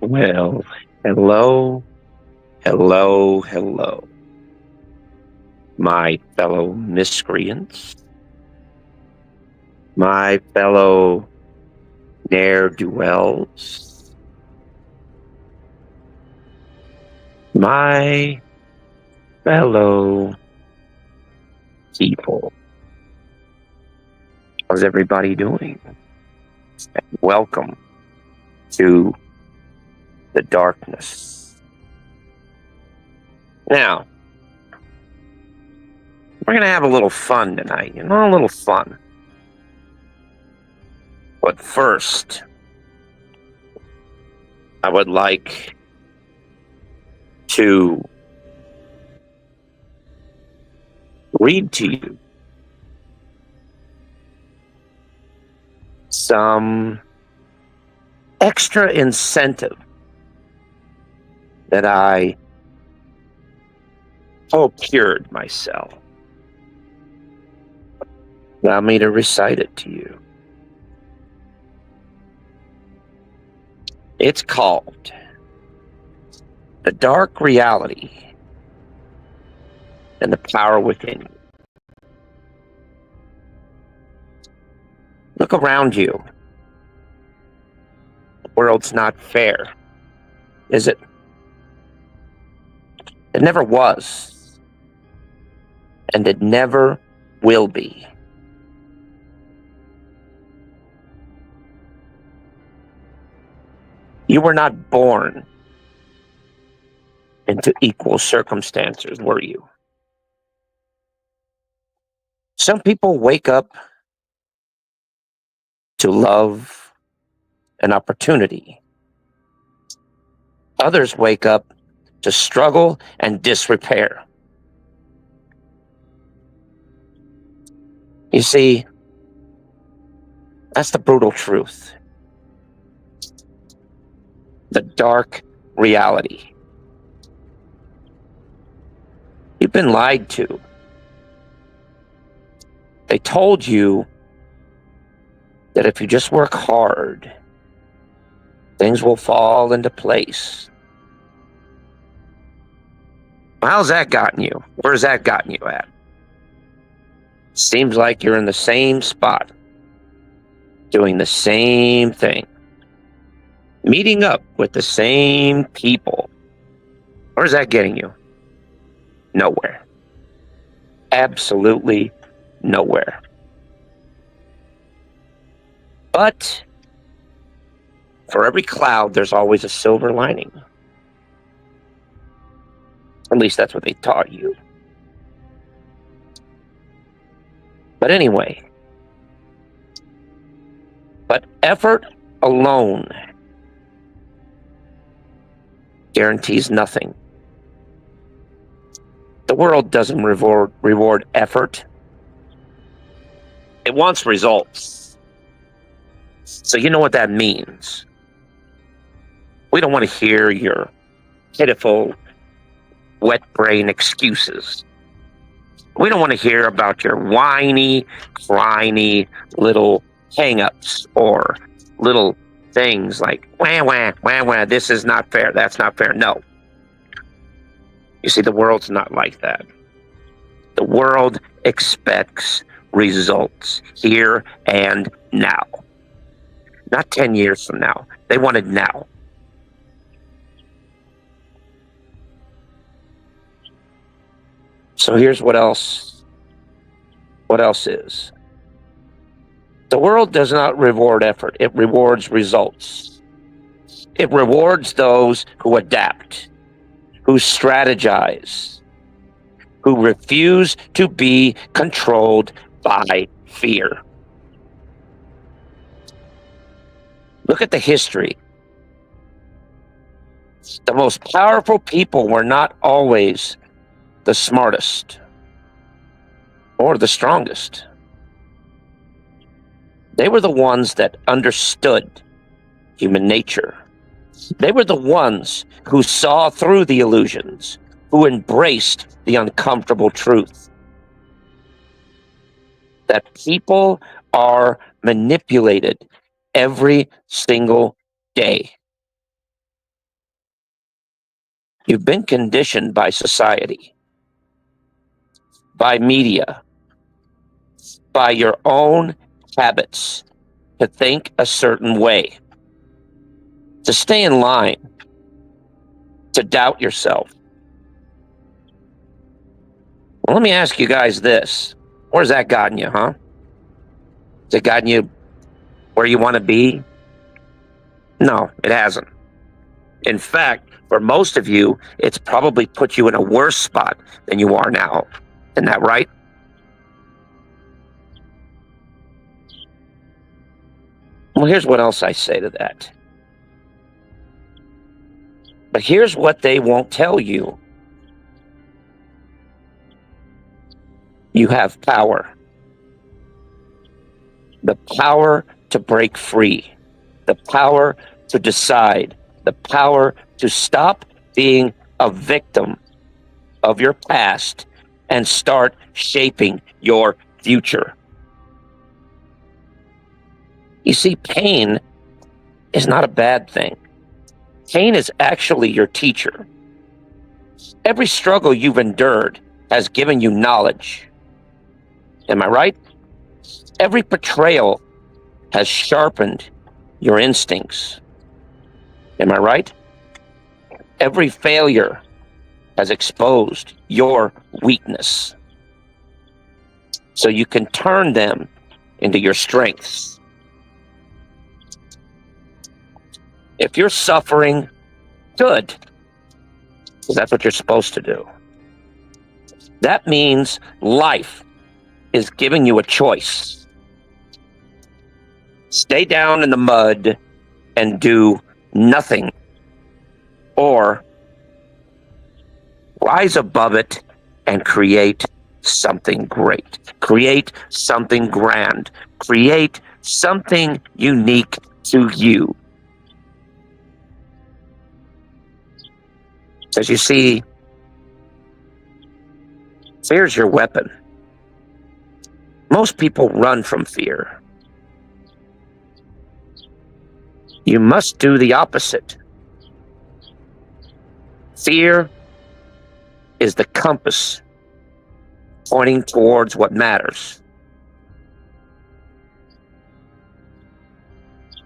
Well, hello, hello, my fellow miscreants, my fellow ne'er-do-wells, my fellow people. How's everybody doing? Welcome to the darkness. Now, we're going to have a little fun tonight, a little fun. But first, I would like to read to you some extra incentive that I procured myself. Allow me to recite it to you. It's called The Dark Reality and the Power Within You. Look around you. The world's not fair, is it? It never was, and it never will be. You were not born into equal circumstances, were you? Some people wake up to love and opportunity. Others wake up to struggle and disrepair. You see, that's the brutal truth. The dark reality. You've been lied to. They told you that if you just work hard, things will fall into place. How's that gotten you? Where's that gotten you at? Seems like you're in the same spot, doing the same thing, meeting up with the same people. Where's that getting you? Nowhere. Absolutely nowhere. But for every cloud, there's always a silver lining. At least that's what they taught you. But anyway, effort alone guarantees nothing. The world doesn't reward effort. It wants results. So you know what that means. We don't want to hear your pitiful, wet brain excuses. We don't want to hear about your whiny, cryny little hang-ups or little things like, wah, wah, wah, wah, this is not fair, that's not fair. No. You see, the world's not like that. The world expects results here and now. Not 10 years from now. They want it now. So here's what else is. The world does not reward effort. It rewards results. It rewards those who adapt, who strategize, who refuse to be controlled by fear. Look at the history. The most powerful people were not always the smartest or the strongest. They were the ones that understood human nature. They were the ones who saw through the illusions, who embraced the uncomfortable truth that people are manipulated every single day. You've been conditioned by society, by media, by your own habits to think a certain way, to stay in line, to doubt yourself. Well, let me ask you guys this. Where's that gotten you, huh? Has it gotten you where you want to be? No, it hasn't. In fact, for most of you, it's probably put you in a worse spot than you are now. Isn't that right? Well, here's what else I say to that. But here's what they won't tell you. You have power. The power to break free. The power to decide. The power to stop being a victim of your past and start shaping your future. You see, pain is not a bad thing. Pain is actually your teacher. Every struggle you've endured has given you knowledge. Am I right? Every betrayal has sharpened your instincts. Am I right? Every failure has exposed your weakness. So you can turn them into your strengths. If you're suffering, good. Because that's what you're supposed to do. That means life is giving you a choice. Stay down in the mud and do nothing, or rise above it and create something great. Create something grand. Create something unique to you. As you see, fear's your weapon. Most people run from fear. You must do the opposite. Fear is the compass pointing towards what matters.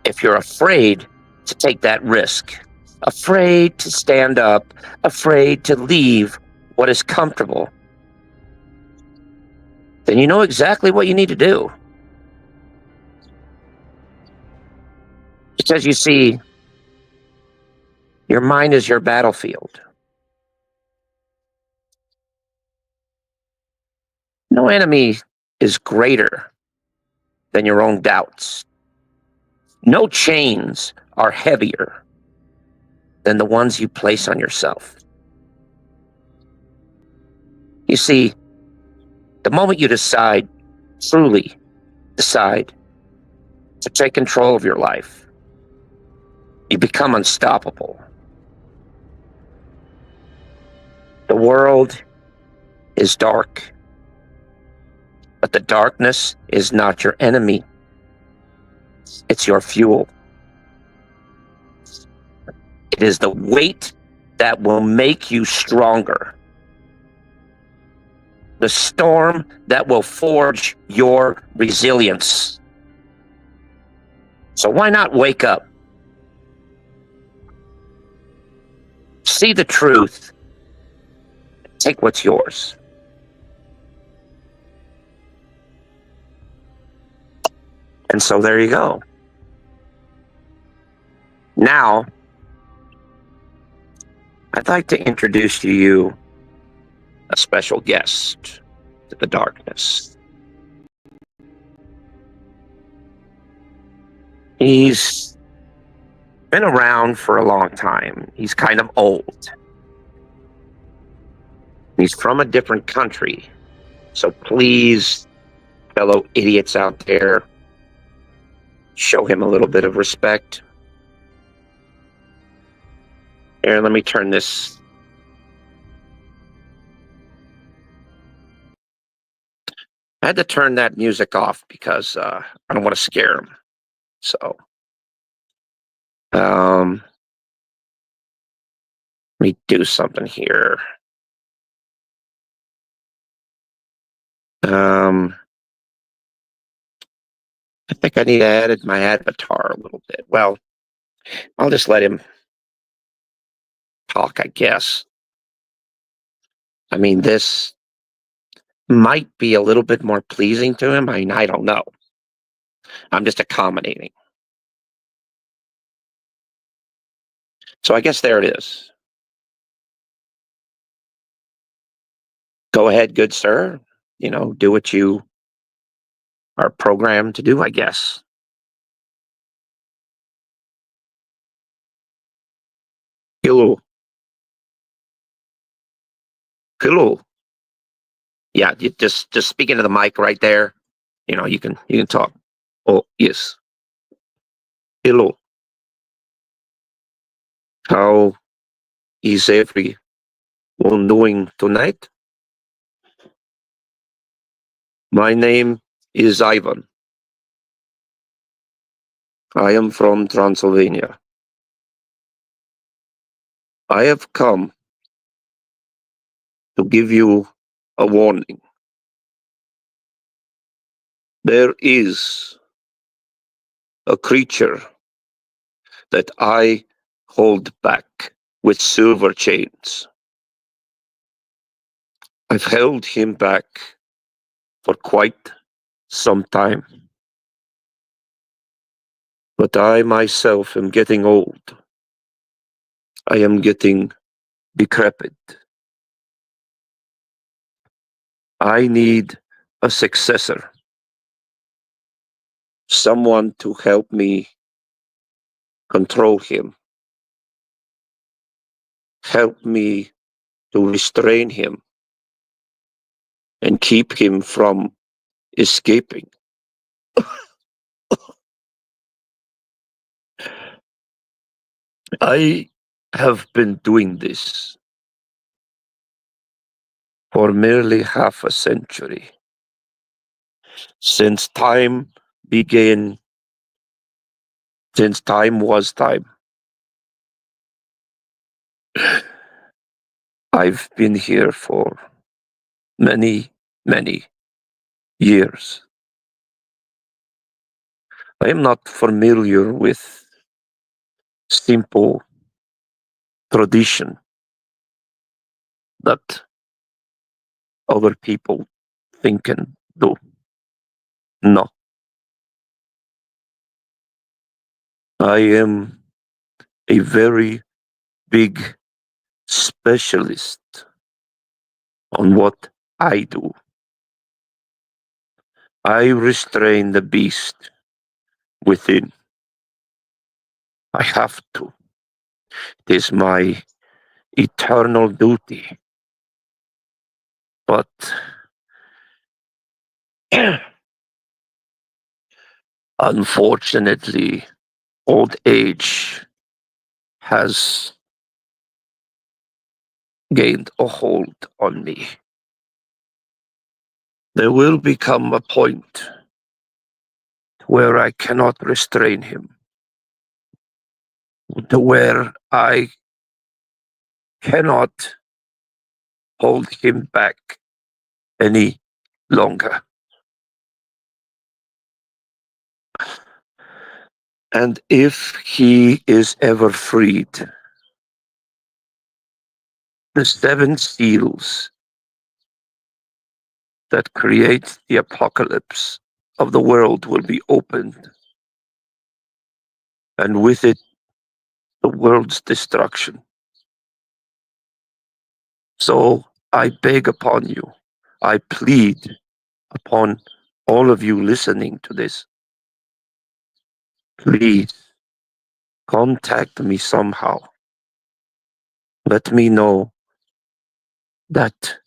If you're afraid to take that risk, afraid to stand up, afraid to leave what is comfortable, then you know exactly what you need to do. Because you see, your mind is your battlefield. No enemy is greater than your own doubts. No chains are heavier than the ones you place on yourself. You see, the moment you truly decide to take control of your life, you become unstoppable. The world is dark, but the darkness is not your enemy. It's your fuel. It is the weight that will make you stronger. The storm that will forge your resilience. So why not wake up? See the truth. Take what's yours. And so there you go. Now, I'd like to introduce to you a special guest to the darkness. He's been around for a long time. He's kind of old. He's from a different country. So please, fellow idiots out there, show him a little bit of respect. Here, let me turn this. I had to turn that music off because I don't want to scare him. So, Let me do something here. I think I need to edit my avatar a little bit. Well, I'll just let him talk, I guess. I mean, this might be a little bit more pleasing to him. I mean, I don't know. I'm just accommodating. So I guess there it is. Go ahead, good sir. Do what you are programmed to do, I guess. Hello. Hello. Yeah, you just speak into the mic right there. You can talk. Oh, yes. Hello. How is everyone doing tonight? My name is Ivan. I am from Transylvania. I have come to give you a warning. There is a creature that I hold back with silver chains. I've held him back for quite some time. But I myself am getting old. I am getting decrepit. I need a successor. Someone to help me control him. Help me to restrain him and keep him from escaping. I have been doing this for merely half a century. Since time began, since time was time. I've been here for many, many years. I am not familiar with simple tradition that other people think and do. No, I am a very big specialist on what I do. I restrain the beast within. I have to. It is my eternal duty. But unfortunately, old age has gained a hold on me. There will become a point where I cannot restrain him, to where I cannot hold him back any longer. And if he is ever freed, the seven seals that create the apocalypse of the world will be opened, and with it, the world's destruction. So I beg upon you, I plead upon all of you listening to this, please contact me somehow. Let me know that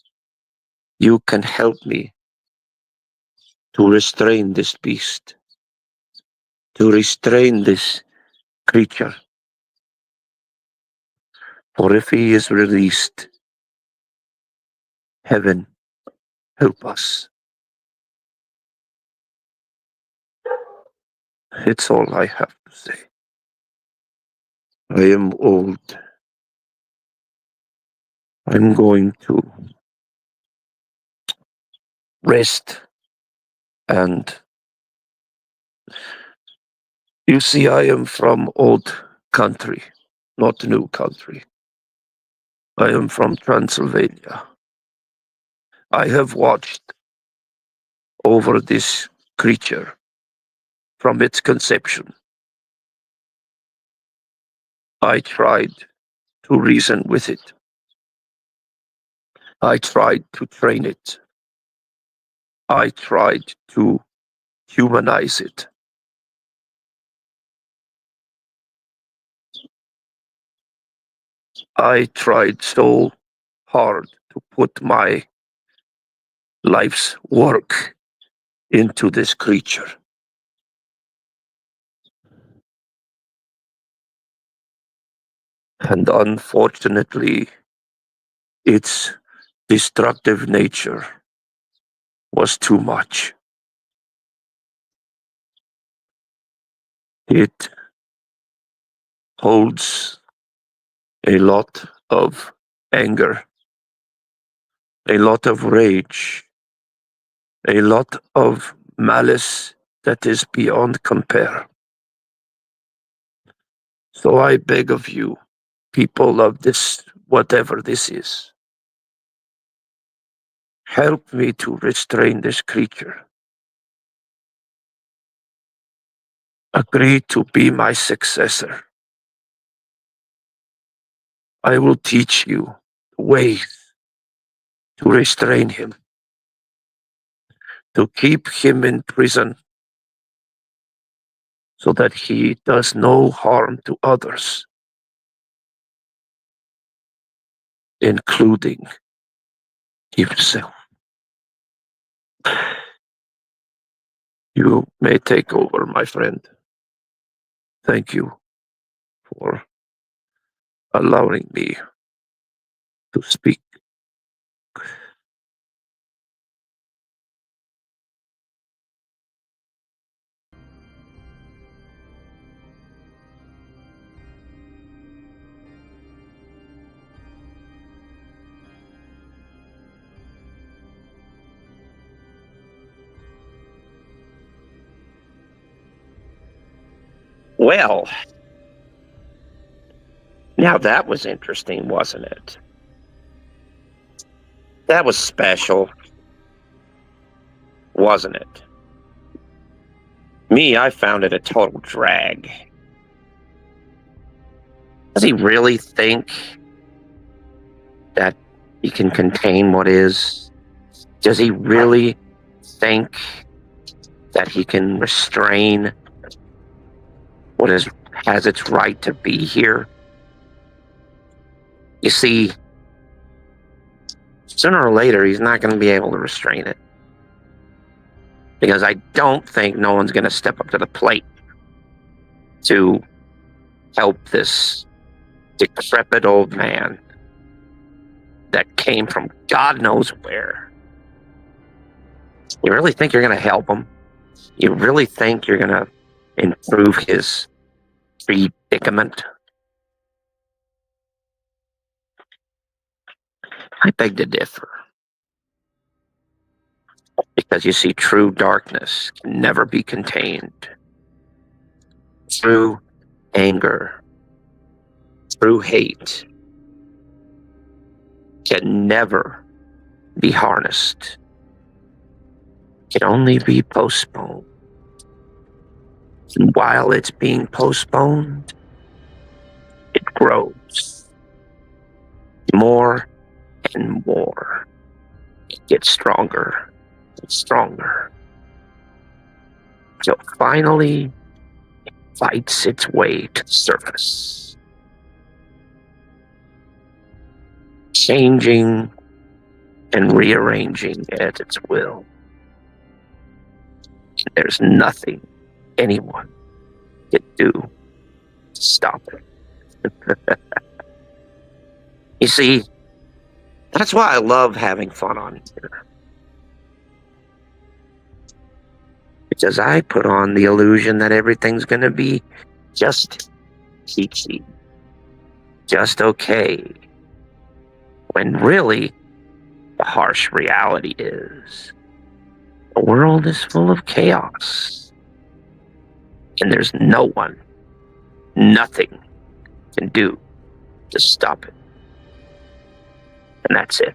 you can help me to restrain this beast, to restrain this creature. For if he is released, heaven help us. It's all I have to say. I am old. I'm going to rest. And you see, I am from old country, not new country. I am from Transylvania. I have watched over this creature from its conception. I tried to reason with it. I tried to train it. I tried to humanize it. I tried so hard to put my life's work into this creature. And unfortunately, its destructive nature was too much. It holds a lot of anger, a lot of rage, a lot of malice that is beyond compare. So I beg of you, people of this, whatever this is, help me to restrain this creature. Agree to be my successor. I will teach you ways to restrain him, to keep him in prison so that he does no harm to others, including himself. You may take over, my friend. Thank you for allowing me to speak. Well, now that was interesting, wasn't it? That was special, wasn't it? Me, I found it a total drag. Does he really think that he can contain what is? Does he really think that he can restrain what has its right to be here? You see, sooner or later, he's not going to be able to restrain it. Because I don't think no one's going to step up to the plate to help this decrepit old man that came from God knows where. You really think you're going to help him? You really think you're going to improve his predicament? I beg to differ. Because you see, true darkness can never be contained. True anger, true hate can never be harnessed. It can only be postponed. And while it's being postponed, it grows more and more. It gets stronger and stronger. Till finally it fights its way to the surface, changing and rearranging at its will. There's nothing anyone can do to stop it. You see, that's why I love having fun on here. Because I put on the illusion that everything's going to be just peachy, just okay. When really, the harsh reality is the world is full of chaos. And there's no one, nothing can do to stop it. And that's it.